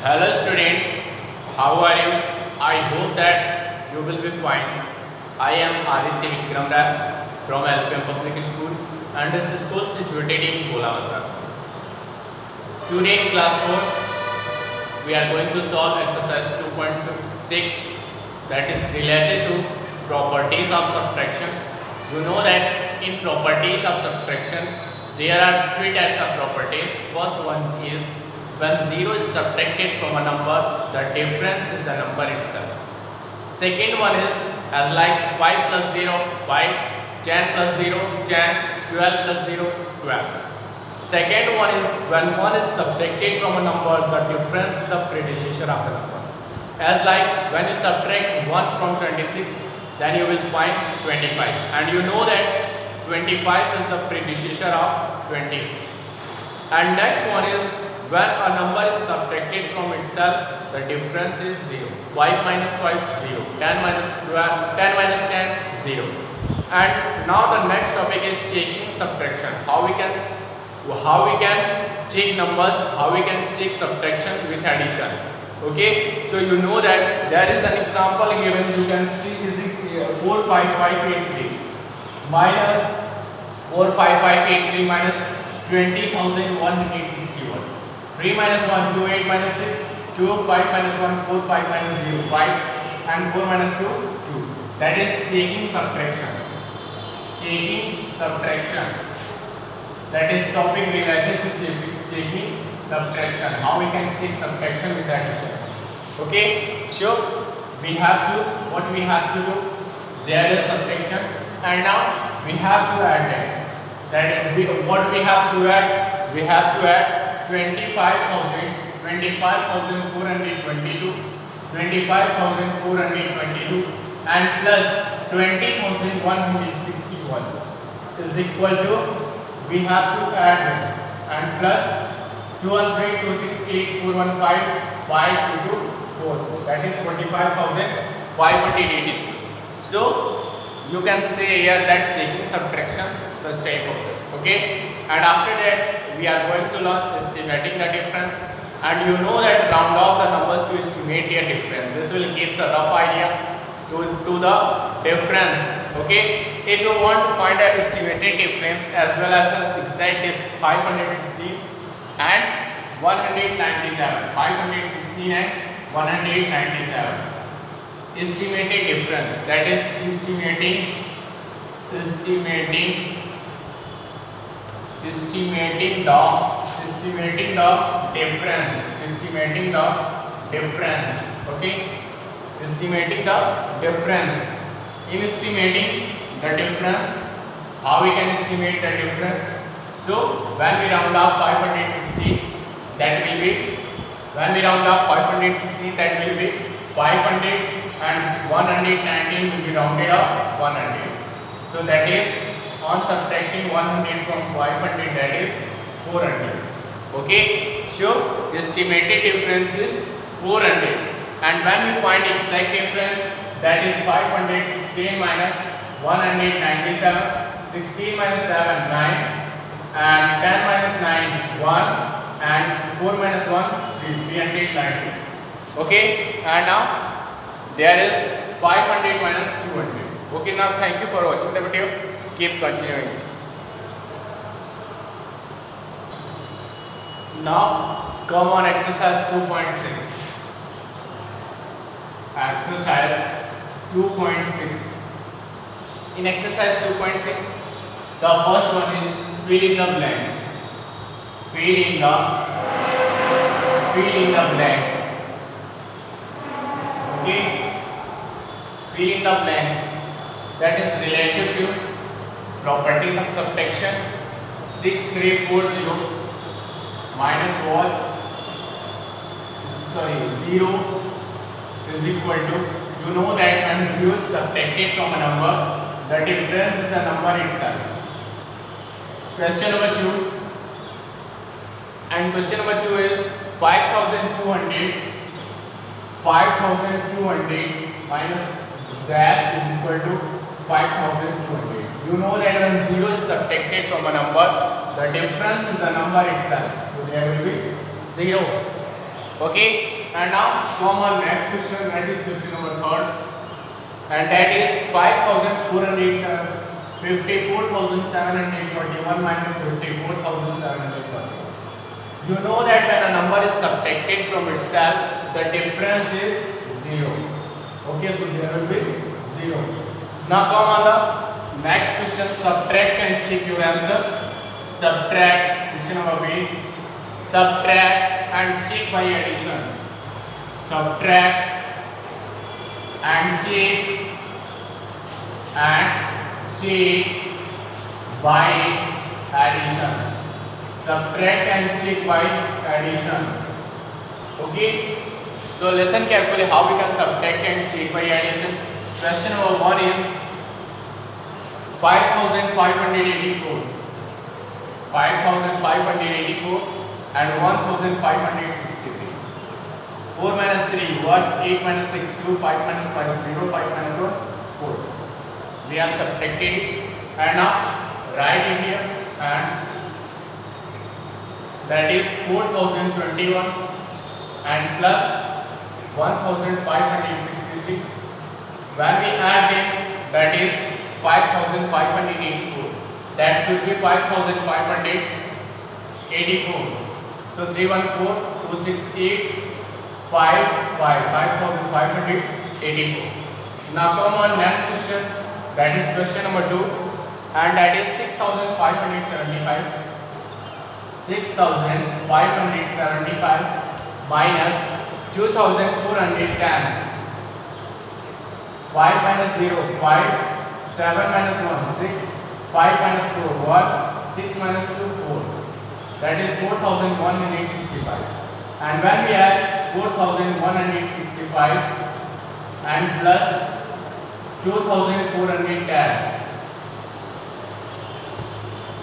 Hello students, how are you? I hope that you will be fine. I am Aditya Vikram Rai from LPM Public School and this school is situated in Golavasa. Today in class 4, we are going to solve exercise 2.6 that is related to properties of subtraction. You know that in properties of subtraction, there are three types of properties. First one is when 0 is subtracted from a number, the difference is the number itself. Second one is as like 5 plus 0, 5, 10 plus 0, 10, 12 plus 0, 12. Second one is when 1 is subtracted from a number, the difference is the predecessor of the number. As like when you subtract 1 from 26, then you will find 25. And you know that 25 is the predecessor of 26. And next one is when a number is subtracted from itself, the difference is 0. 5 minus 5, 0. 10 minus 12, 10 minus 10, 0. And now the next topic is checking subtraction. How we can check numbers, how we can check subtraction with addition. Okay, so you know that there is an example given. You can see is 45583 minus 45583 minus 20,161. 3 minus 1, 2, 8 minus 6, 2, 5 minus 1, 4, 5 minus 0, 5 and 4 minus 2, 2. That is checking subtraction. Checking subtraction. That is topic related to checking subtraction. How we can check subtraction with addition. Okay, so what we have to do? There is subtraction and now we have to add that. What we have to add? We have to add 25,422, 25,422 and plus 20,161 is equal to, we have to add and plus 213, 268, 415, 522, 4. That is 45,583. So you can say here that checking subtraction such type of this. Okay, and after that we are going to learn estimating the difference, and you know that round off the numbers to estimate a difference. This will give a rough idea to the difference. Okay, if you want to find an estimated difference as well as an exact is 516 and 197, 516 and 197. Estimated difference, that is estimating the difference. Okay, estimating the difference. In estimating the difference, how we can estimate the difference? So when we round off 516, that will be 500 and 119 will be rounded up 100. So that is on subtracting 100 from 500, that is 400. Okay, so estimated difference is 400, and when we find exact difference, that is 516 minus 197, 16 minus 7, 9 and 10 minus 9, 1 and 4 minus 1, 390. Okay, and now there is 500 minus 200. Okay, now thank you for watching the video. Keep continuing it. Now come on exercise 2.6. Exercise 2.6. In exercise 2.6, the first one is fill in the blanks. Fill in the blanks. Okay, fill in the blanks. That is related to properties of subtraction. 6340 minus what? 0 is equal to, you know that when 0 is subtracted from a number, the difference is the number itself. Question number 2. And question number 2 is 5,200 minus dash is equal to 5,200. You know that when 0 is subtracted from a number, the difference is the number itself. So there will be 0. Okay, and now come on next question, that is question number third, and that is 54,721 minus 54,730. You know that when a number is subtracted from itself, the difference is 0. Okay, so there will be 0. Now come on the next question, subtract and check your answer. Subtract, question number B. Subtract and check by addition. Subtract and check by addition. Subtract and check by addition. Okay, so listen carefully how we can subtract and check by addition. Question number 1 is 5,584 and 1,563. 4 minus 3 1, 8 minus 6 2, 5 minus 5 0, 5 minus 1 4. We have subtracted it and now write it here, and that is 4,021 and plus 1,563. When we add them, that is 5,584. That should be 5,584. So 314 268 5,584. Now come on next question, that is question number 2, and that is 6,575. 6,575 minus 2,410. 5 minus 0 5, 7 minus 1 6, 5 minus 4 1, 6 minus 2 4. That is 4,165. And when we add 4,165 and plus 2,410,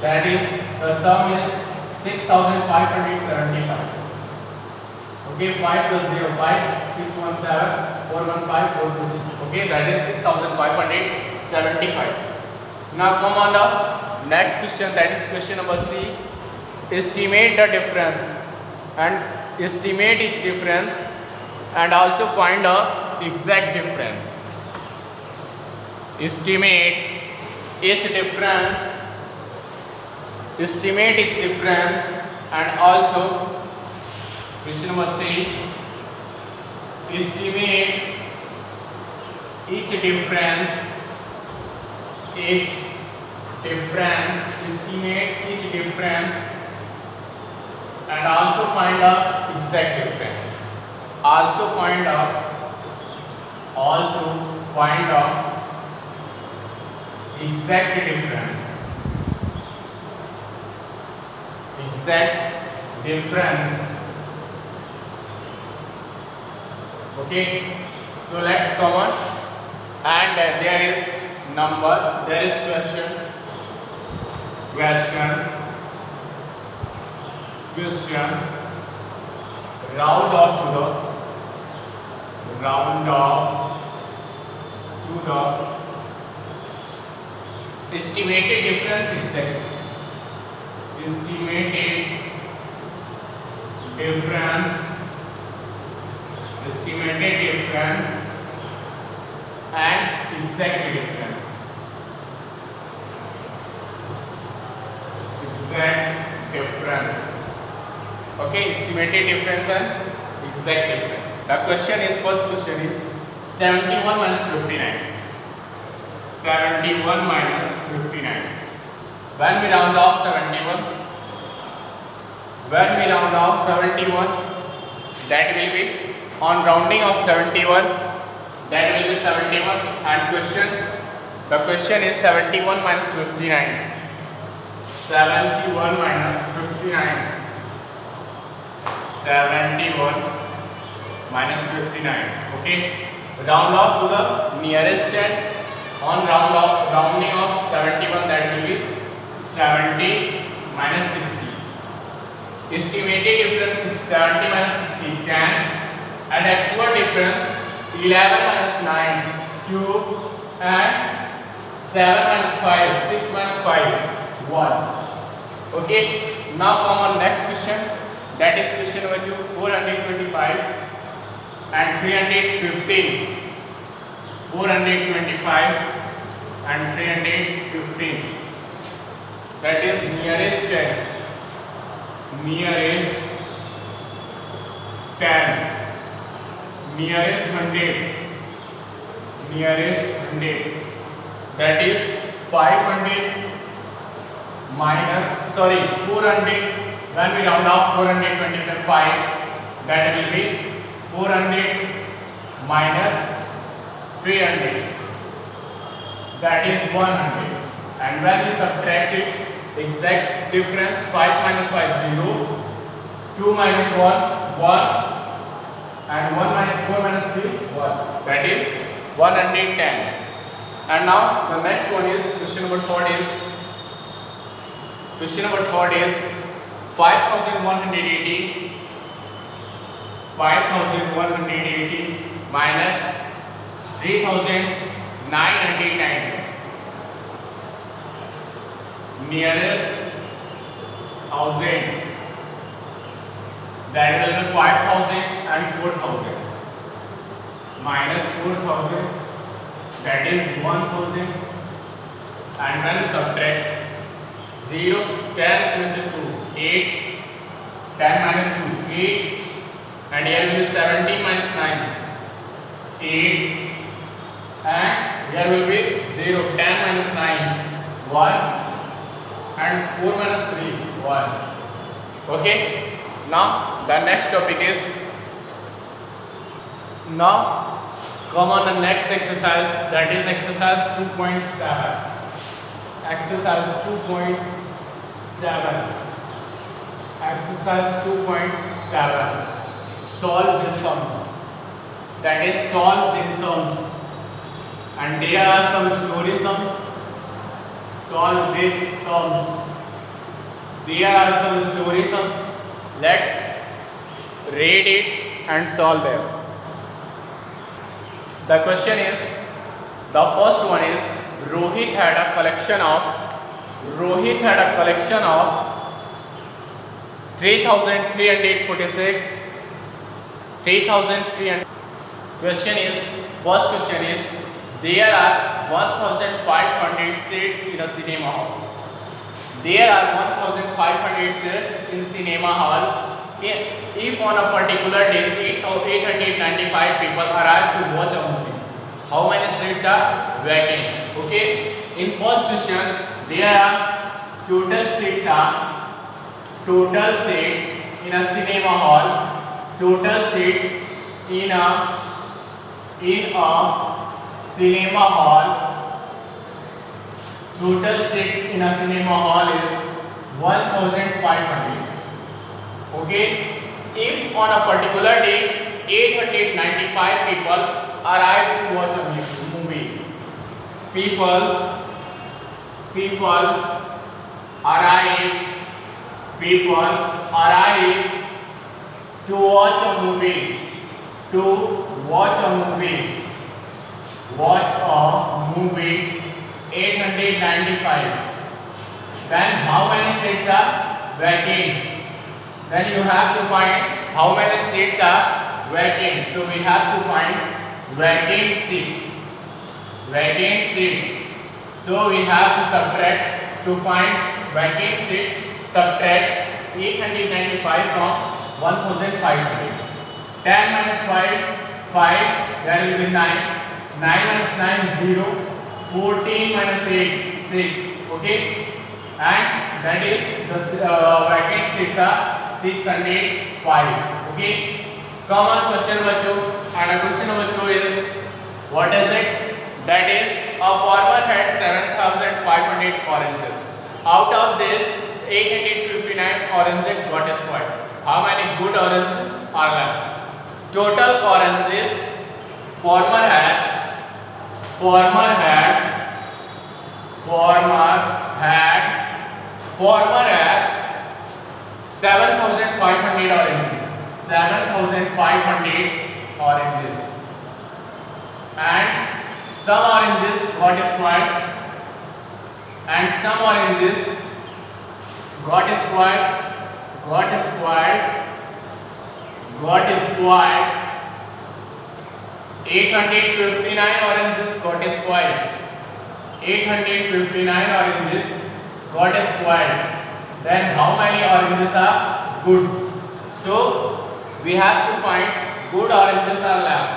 that is the sum is 6,575. Okay, 5 plus 0 5, 617 415 426. Okay, that is 6,575. Now come on the next question, that is question number C. Estimate the difference and estimate each difference and also find the exact difference. Estimate each difference and also question number C. Estimate each difference and also find the exact difference. Also find out exact difference. Okay, so let's come on, and there is number, there is question, round off to the estimated difference exact. Estimated difference and exact difference. Okay, estimated difference and exact difference. The question is, first question is 71 minus 59. 71 minus 59. When we round off 71, that will be on rounding of 71, that will be 71, and the question is 71 minus 59. 71 minus 59. 71 minus 59. Okay, round off to the nearest end. On rounding of 71, that will be 70 minus 60. Estimated difference is 70 minus 60 10, and actual difference 11 minus 9 2, and 7 minus 5 6 minus 5 1. Okay, now come on next question, That is question number 2, 425 and 315. 425 and 315. That is nearest 10. Nearest 10. Nearest 100. Nearest 100. That is 500 minus 400. When we round off 425, that will be 400 minus 300. That is 100. And when we subtract it, exact difference 5 minus 5 0, 2 minus 1 1, and 1 minus 4 minus 3 1. That is 110. And now the next one is question number 3 is 5180 minus 3990. Nearest 1000. That will be 5000 and 4000 minus 4000. That is 1000. And when you subtract 0, 10 minus 2, 8, 10 minus 2, 8, and here will be 17 minus 9, 8, and here will be 0, 10 minus 9, 1, and 4 minus 3, 1. Okay, now the next topic is, now come on the next exercise, that is exercise 2.7. Exercise 2.7. Exercise 2.7. Solve these sums. That is, solve these sums. And there are some story sums. Solve these sums. There are some story sums. Let's read it and solve them. The question is, the first one is, Rohit had a collection of 3,346. 3,300. First question is, there are 1,500 seats in a cinema hall. There are 1,500 seats in cinema hall. If on a particular day 895 people arrive to watch a movie, how many seats are vacant? Okay. In first question, there are total seats in a cinema hall. Total seats in a cinema hall. Total seats in a cinema hall is 1,500. Okay. If on a particular day 895 people arrive to watch a movie, people arrive to watch a movie, 895. Then how many seats are vacant? Then you have to find how many seats are vacant. So we have to find vacant seats. So we have to subtract, to find vacant seats, subtract 895 from 1,500. 10 minus 5, 5, there will be 9. 9 minus 9, 0. 14 minus 8, 6. Okay. And that is the vacant seats are 605. Okay. Come on, question number 2. And question number 2 is, what is it? That is, a farmer had 7,500 oranges. Out of this, 859 oranges got spoiled. How many good oranges are left? Total oranges farmer had 7,500 oranges. 7,500 oranges. And some oranges got spoiled. And some oranges got got spoiled. 859 oranges got spoiled. 859 oranges got spoiled. Then how many oranges are good? So we have to find good oranges are left.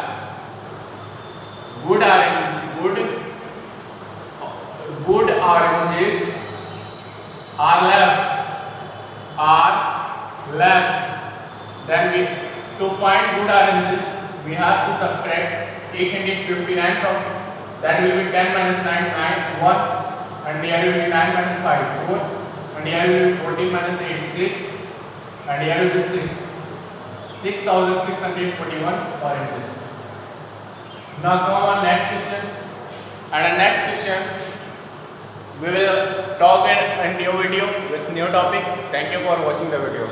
Good oranges are left. Then we to find good oranges we have to subtract 859 from that will be 10 minus 9 1, and here will be 9 minus 5 4, and here will be 14 minus 8 6, and here will be 6641 oranges. Now come on next question, and the next question we will talk in a new video with new topic. Thank you for watching the video.